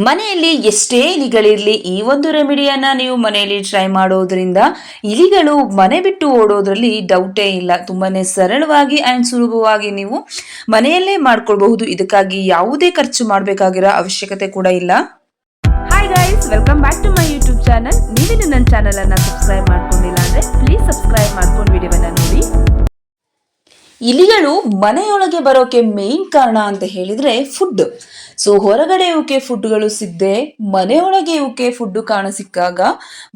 ಮನೆಯಲ್ಲಿ ಎಷ್ಟೇ ಇಲಿಗಳಿರಲಿ ಈ ಒಂದು ರೆಮಿಡಿಯನ್ನ ನೀವು ಮನೆಯಲ್ಲಿ ಟ್ರೈ ಮಾಡೋದ್ರಿಂದ ಇಲಿಗಳು ಮನೆ ಬಿಟ್ಟು ಓಡೋದ್ರಲ್ಲಿ ಡೌಟೇ ಇಲ್ಲ. ತುಂಬಾನೇ ಸರಳವಾಗಿ ಅಂಡ್ ಸುಲಭವಾಗಿ ನೀವು ಮನೆಯಲ್ಲೇ ಮಾಡ್ಕೊಳ್ಬಹುದು. ಇದಕ್ಕಾಗಿ ಯಾವುದೇ ಖರ್ಚು ಮಾಡಬೇಕಾಗಿರೋ ಅವಶ್ಯಕತೆ ಕೂಡ ಇಲ್ಲ. Hi guys, welcome back to my YouTube channel. ನೀವಿನ್ನು ನನ್ನ ಚಾನಲ್ ಅನ್ನ ಸಬ್ಸ್ಕ್ರೈಬ್ ಮಾಡ್ಕೊಂಡಿಲ್ಲ ಅಂದ್ರೆ ಪ್ಲೀಸ್ ಸಬ್ಸ್ಕ್ರೈಬ್ ಮಾಡ್ಕೊಂಡು ವಿಡಿಯೋವನ್ನ ನೋಡಿ. ಇಲಿಗಳು ಮನೆಯೊಳಗೆ ಬರೋಕೆ ಮೇನ್ ಕಾರಣ ಅಂತ ಹೇಳಿದ್ರೆ ಫುಡ್. ಸೊ ಹೊರಗಡೆ ಇವಕ್ಕೆ ಫುಡ್ಗಳು ಸಿಗದೆ ಮನೆಯೊಳಗೆ ಇವಕ್ಕೆ ಫುಡ್ ಕಾಣ ಸಿಕ್ಕಾಗ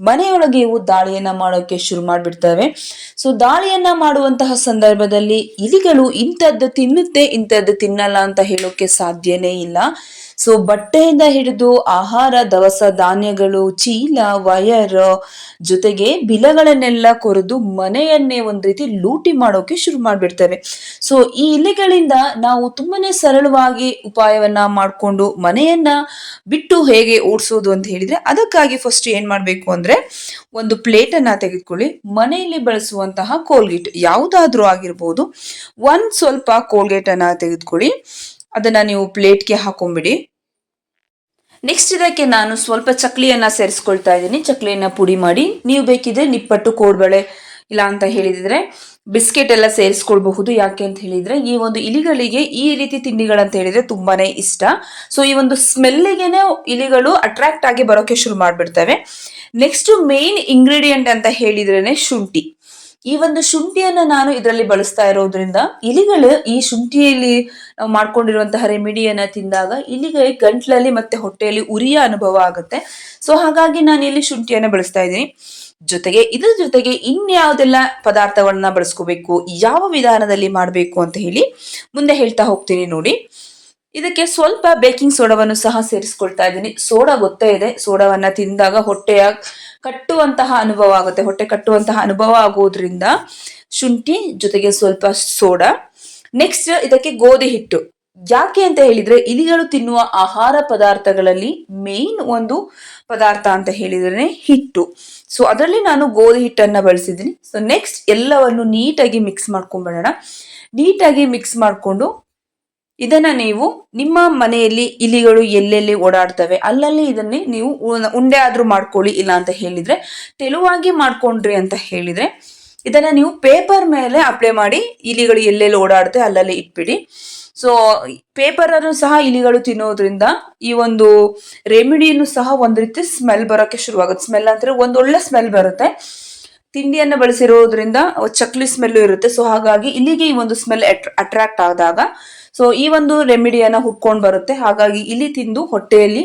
ಮನೆಯೊಳಗೆ ಇವು ದಾಳಿಯನ್ನ ಮಾಡೋಕೆ ಶುರು ಮಾಡ್ಬಿಡ್ತವೆ. ಸೊ ದಾಳಿಯನ್ನ ಮಾಡುವಂತಹ ಸಂದರ್ಭದಲ್ಲಿ ಇಲಿಗಳು ಇಂಥದ್ದು ತಿನ್ನುತ್ತೆ ಇಂಥದ್ದು ತಿನ್ನಲ್ಲ ಅಂತ ಹೇಳೋಕೆ ಸಾಧ್ಯನೇ ಇಲ್ಲ. ಸೊ ಬಟ್ಟೆಯಿಂದ ಹಿಡಿದು ಆಹಾರ, ದವಸ ಧಾನ್ಯಗಳು, ಚೀಲ, ವಯರ್ ಜೊತೆಗೆ ಬಿಲಗಳನ್ನೆಲ್ಲ ಕೊರೆದು ಮನೆಯನ್ನೇ ಒಂದ್ ರೀತಿ ಲೂಟಿ ಮಾಡೋಕೆ ಶುರು ಮಾಡ್ಬಿಡ್ತವೆ. ಸೊ ಈ ಇಲಿಗಳಿಂದ ನಾವು ತುಂಬಾನೇ ಸರಳವಾಗಿ ಉಪಾಯವನ್ನ ಮಾಡಿಕೊಂಡು ಮನೆಯನ್ನ ಬಿಟ್ಟು ಹೇಗೆ ಓಡಿಸೋದು ಅಂತ ಹೇಳಿದ್ರೆ, ಅದಕ್ಕಾಗಿ ಫಸ್ಟ್ ಏನ್ ಮಾಡ್ಬೇಕು ಅಂದ್ರೆ ಒಂದು ಪ್ಲೇಟ್ ಅನ್ನ ತೆಗೆದುಕೊಳ್ಳಿ. ಮನೆಯಲ್ಲಿ ಬಳಸುವಂತಹ ಕೋಲ್ಗೇಟ್ ಯಾವುದಾದ್ರೂ ಆಗಿರ್ಬೋದು, ಒಂದ್ ಸ್ವಲ್ಪ ಕೋಲ್ಗೇಟ್ ಅನ್ನ ತೆಗೆದುಕೊಳ್ಳಿ. ಅದನ್ನ ನೀವು ಪ್ಲೇಟ್ಗೆ ಹಾಕೊಂಡ್ಬಿಡಿ. ನೆಕ್ಸ್ಟ್ ಇದಕ್ಕೆ ನಾನು ಸ್ವಲ್ಪ ಚಕ್ಲಿಯನ್ನ ಸೇರಿಸ್ಕೊಳ್ತಾ ಇದ್ದೀನಿ. ಚಕ್ಲಿಯನ್ನ ಪುಡಿ ಮಾಡಿ, ನೀವು ಬೇಕಿದ್ರೆ ನಿಪ್ಪಟ್ಟು, ಕೋಡ್ಬಳೆ ಇಲ್ಲ ಅಂತ ಹೇಳಿದ್ರೆ ಬಿಸ್ಕೆಟ್ ಎಲ್ಲ ಸೇರಿಸ್ಕೊಳ್ಬಹುದು. ಯಾಕೆ ಅಂತ ಹೇಳಿದ್ರೆ ಈ ಒಂದು ಇಲಿಗಳಿಗೆ ಈ ರೀತಿ ತಿಂಡಿಗಳಂತ ಹೇಳಿದ್ರೆ ತುಂಬಾನೇ ಇಷ್ಟ. ಸೊ ಈ ಒಂದು ಸ್ಮೆಲ್ಲಿಗೆನೆ ಇಲಿಗಳು ಅಟ್ರಾಕ್ಟ್ ಆಗಿ ಬರೋಕೆ ಶುರು ಮಾಡ್ಬಿಡ್ತವೆ. ನೆಕ್ಸ್ಟ್ ಮೇನ್ ಇಂಗ್ರೀಡಿಯೆಂಟ್ ಅಂತ ಹೇಳಿದ್ರೇನೆ ಶುಂಠಿ. ಈ ಒಂದು ಶುಂಠಿಯನ್ನ ನಾನು ಇದರಲ್ಲಿ ಬಳಸ್ತಾ ಇರೋದ್ರಿಂದ ಇಲಿಗಳು ಈ ಶುಂಠಿಯಲ್ಲಿ ನಾವು ಮಾಡ್ಕೊಂಡಿರುವಂತಹ ರೆಮಿಡಿಯನ್ನ ತಿಂದಾಗ ಇಲಿಗೆ ಗಂಟ್ಲಲ್ಲಿ ಮತ್ತೆ ಹೊಟ್ಟೆಯಲ್ಲಿ ಉರಿಯ ಅನುಭವ ಆಗುತ್ತೆ. ಸೊ ಹಾಗಾಗಿ ನಾನು ಇಲ್ಲಿ ಶುಂಠಿಯನ್ನ ಬಳಸ್ತಾ ಇದ್ದೀನಿ. ಜೊತೆಗೆ ಇದ್ರ ಜೊತೆಗೆ ಇನ್ಯಾವುದೆಲ್ಲ ಪದಾರ್ಥಗಳನ್ನ ಬಳಸ್ಕೋಬೇಕು, ಯಾವ ವಿಧಾನದಲ್ಲಿ ಮಾಡಬೇಕು ಅಂತ ಹೇಳಿ ಮುಂದೆ ಹೇಳ್ತಾ ಹೋಗ್ತೀನಿ ನೋಡಿ. ಇದಕ್ಕೆ ಸ್ವಲ್ಪ ಬೇಕಿಂಗ್ ಸೋಡಾವನ್ನು ಸಹ ಸೇರಿಸ್ಕೊಳ್ತಾ ಇದ್ದೀನಿ. ಸೋಡಾ ಗೊತ್ತೇ ಇದೆ, ಸೋಡಾವನ್ನ ತಿಂದಾಗ ಹೊಟ್ಟೆಯ ಕಟ್ಟುವಂತಹ ಅನುಭವ ಆಗುತ್ತೆ. ಹೊಟ್ಟೆ ಕಟ್ಟುವಂತಹ ಅನುಭವ ಆಗೋದ್ರಿಂದ ಶುಂಠಿ ಜೊತೆಗೆ ಸ್ವಲ್ಪ ಸೋಡಾ. ನೆಕ್ಸ್ಟ್ ಇದಕ್ಕೆ ಗೋಧಿ ಹಿಟ್ಟು. ಯಾಕೆ ಅಂತ ಹೇಳಿದ್ರೆ ಇಲಿಗಳು ತಿನ್ನುವ ಆಹಾರ ಪದಾರ್ಥಗಳಲ್ಲಿ ಮೇನ್ ಒಂದು ಪದಾರ್ಥ ಅಂತ ಹೇಳಿದ್ರೆ ಹಿಟ್ಟು. ಸೊ ಅದರಲ್ಲಿ ನಾನು ಗೋಧಿ ಹಿಟ್ಟನ್ನ ಬಳಸಿದ್ದೀನಿ. ಸೊ ನೆಕ್ಸ್ಟ್ ಎಲ್ಲವನ್ನು ನೀಟಾಗಿ ಮಿಕ್ಸ್ ಮಾಡ್ಕೊಂಡ್ಬಿಡೋಣ. ನೀಟಾಗಿ ಮಿಕ್ಸ್ ಮಾಡ್ಕೊಂಡು ಇದನ್ನ ನೀವು ನಿಮ್ಮ ಮನೆಯಲ್ಲಿ ಇಲಿಗಳು ಎಲ್ಲೆಲ್ಲಿ ಓಡಾಡ್ತವೆ ಅಲ್ಲಲ್ಲಿ ಇದನ್ನೇ ನೀವು ಉಂಡೆ ಆದ್ರೂ ಮಾಡ್ಕೊಳ್ಳಿ. ಇಲ್ಲ ಅಂತ ಹೇಳಿದ್ರೆ ತೆಳುವಾಗಿ ಮಾಡ್ಕೊಂಡ್ರಿ ಅಂತ ಹೇಳಿದ್ರೆ ಇದನ್ನ ನೀವು ಪೇಪರ್ ಮೇಲೆ ಅಪ್ಲೈ ಮಾಡಿ ಇಲಿಗಳು ಎಲ್ಲೆಲ್ಲಿ ಓಡಾಡುತ್ತೆ ಅಲ್ಲಲ್ಲಿ ಇಟ್ಬಿಡಿ. ಸೊ ಪೇಪರ್ ಅನ್ನು ಸಹ ಇಲಿಗಳು ತಿನ್ನೋದ್ರಿಂದ ಈ ಒಂದು ರೆಮಿಡಿಯನ್ನು ಸಹ ಒಂದ್ ರೀತಿ ಸ್ಮೆಲ್ ಬರೋಕೆ ಶುರುವಾಗುತ್ತೆ. ಸ್ಮೆಲ್ ಅಂದ್ರೆ ಒಂದೊಳ್ಳೆ ಸ್ಮೆಲ್ ಬರುತ್ತೆ. ತಿಂಡಿಯನ್ನ ಬಳಸಿರೋದ್ರಿಂದ ಚಕ್ಲಿ ಸ್ಮೆಲ್ ಇರುತ್ತೆ. ಸೊ ಹಾಗಾಗಿ ಇಲ್ಲಿಗೆ ಈ ಒಂದು ಸ್ಮೆಲ್ ಅಟ್ರಾಕ್ಟ್ ಆದಾಗ ಸೊ ಈ ಒಂದು ರೆಮಿಡಿಯನ್ನ ಹುಡ್ಕೊಂಡು ಬರುತ್ತೆ. ಹಾಗಾಗಿ ಇಲಿ ತಿಂದು ಹೊಟ್ಟೆಯಲ್ಲಿ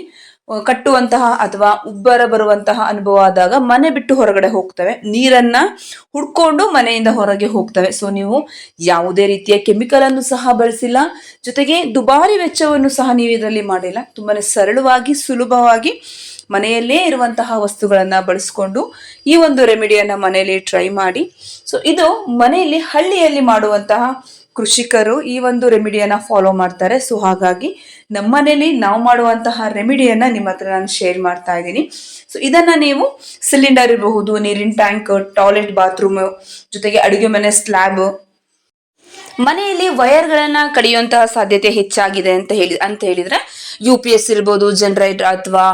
ಕಟ್ಟುವಂತಹ ಅಥವಾ ಉಬ್ಬರ ಬರುವಂತಹ ಅನುಭವ ಆದಾಗ ಮನೆ ಬಿಟ್ಟು ಹೊರಗಡೆ ಹೋಗ್ತವೆ, ನೀರನ್ನ ಹುಡ್ಕೊಂಡು ಮನೆಯಿಂದ ಹೊರಗೆ ಹೋಗ್ತವೆ. ಸೊ ನೀವು ಯಾವುದೇ ರೀತಿಯ ಕೆಮಿಕಲ್ ಅನ್ನು ಸಹ ಬಳಸಿಲ್ಲ, ಜೊತೆಗೆ ದುಬಾರಿ ವೆಚ್ಚವನ್ನು ಸಹ ನೀವು ಇದರಲ್ಲಿ ಮಾಡಿಲ್ಲ. ತುಂಬಾನೇ ಸರಳವಾಗಿ ಸುಲಭವಾಗಿ ಮನೆಯಲ್ಲೇ ಇರುವಂತಹ ವಸ್ತುಗಳನ್ನ ಬಳಸ್ಕೊಂಡು ಈ ಒಂದು ರೆಮಿಡಿಯನ್ನ ಮನೆಯಲ್ಲಿ ಟ್ರೈ ಮಾಡಿ. ಸೊ ಇದು ಮನೆಯಲ್ಲಿ ಹಳ್ಳಿಯಲ್ಲಿ ಮಾಡುವಂತಹ ಕೃಷಿಕರು ಈ ಒಂದು ರೆಮಿಡಿಯನ್ನ ಫಾಲೋ ಮಾಡ್ತಾರೆ. ಸೊ ಹಾಗಾಗಿ ನಮ್ಮ ಮನೇಲಿ ನಾವು ಮಾಡುವಂತಹ ರೆಮಿಡಿಯನ್ನ ನಿಮ್ಮ ಹತ್ರ ನಾನು ಶೇರ್ ಮಾಡ್ತಾ ಇದ್ದೀನಿ. ಸೊ ಇದನ್ನ ನೀವು ಸಿಲಿಂಡರ್ ಇರಬಹುದು, ನೀರಿನ ಟ್ಯಾಂಕ್, ಟಾಯ್ಲೆಟ್, ಬಾತ್ರೂಮ್ ಜೊತೆಗೆ ಅಡುಗೆ ಮನೆ ಸ್ಲ್ಯಾಬ್, ಮನೆಯಲ್ಲಿ ವೈರ್ಗಳನ್ನ ಕಡಿಯುವಂತಹ ಸಾಧ್ಯತೆ ಹೆಚ್ಚಾಗಿದೆ ಅಂತ ಹೇಳಿದ್ರೆ UPS ಇರ್ಬೋದು, ಜನರೇಟರ್ ಅಥವಾ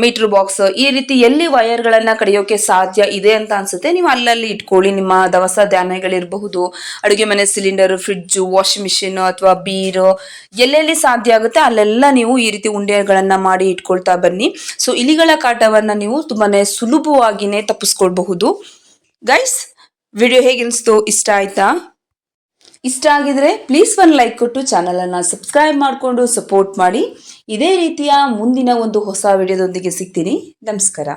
ಮೀಟರ್ ಬಾಕ್ಸ್, ಈ ರೀತಿ ಎಲ್ಲಿ ವೈರ್ಗಳನ್ನ ಕಡಿಯೋಕೆ ಸಾಧ್ಯ ಇದೆ ಅಂತ ಅನ್ಸುತ್ತೆ ನೀವು ಅಲ್ಲಲ್ಲಿ ಇಟ್ಕೊಳ್ಳಿ. ನಿಮ್ಮ ದವಸ ಧಾನ್ಯಗಳಿರಬಹುದು, ಅಡುಗೆ ಮನೆ ಸಿಲಿಂಡರ್, ಫ್ರಿಡ್ಜ್, ವಾಷಿಂಗ್ ಮಿಷಿನ್ ಅಥವಾ ಬೀರು, ಎಲ್ಲೆಲ್ಲಿ ಸಾಧ್ಯ ಆಗುತ್ತೆ ಅಲ್ಲೆಲ್ಲ ನೀವು ಈ ರೀತಿ ಉಂಡೆಗಳನ್ನ ಮಾಡಿ ಇಟ್ಕೊಳ್ತಾ ಬನ್ನಿ. ಸೊ ಇಲಿಗಳ ಕಾಟವನ್ನ ನೀವು ತುಂಬಾನೇ ಸುಲಭವಾಗಿನೇ ತಪ್ಪಿಸ್ಕೊಳ್ಬಹುದು. Guys, video ಹೇಗಿನ್ಸ್ತು? ಇಷ್ಟ ಆಯ್ತಾ? ಇಷ್ಟ ಆಗಿದ್ರೆ ಪ್ಲೀಸ್ ಒಂದು ಲೈಕ್ ಕೊಟ್ಟು ಚಾನಲ್ ಅನ್ನ ಸಬ್ಸ್ಕ್ರೈಬ್ ಮಾಡಿಕೊಂಡು ಸಪೋರ್ಟ್ ಮಾಡಿ. ಇದೇ ರೀತಿಯ ಮುಂದಿನ ಒಂದು ಹೊಸ ವಿಡಿಯೋದೊಂದಿಗೆ ಸಿಗ್ತೀನಿ. ನಮಸ್ಕಾರ.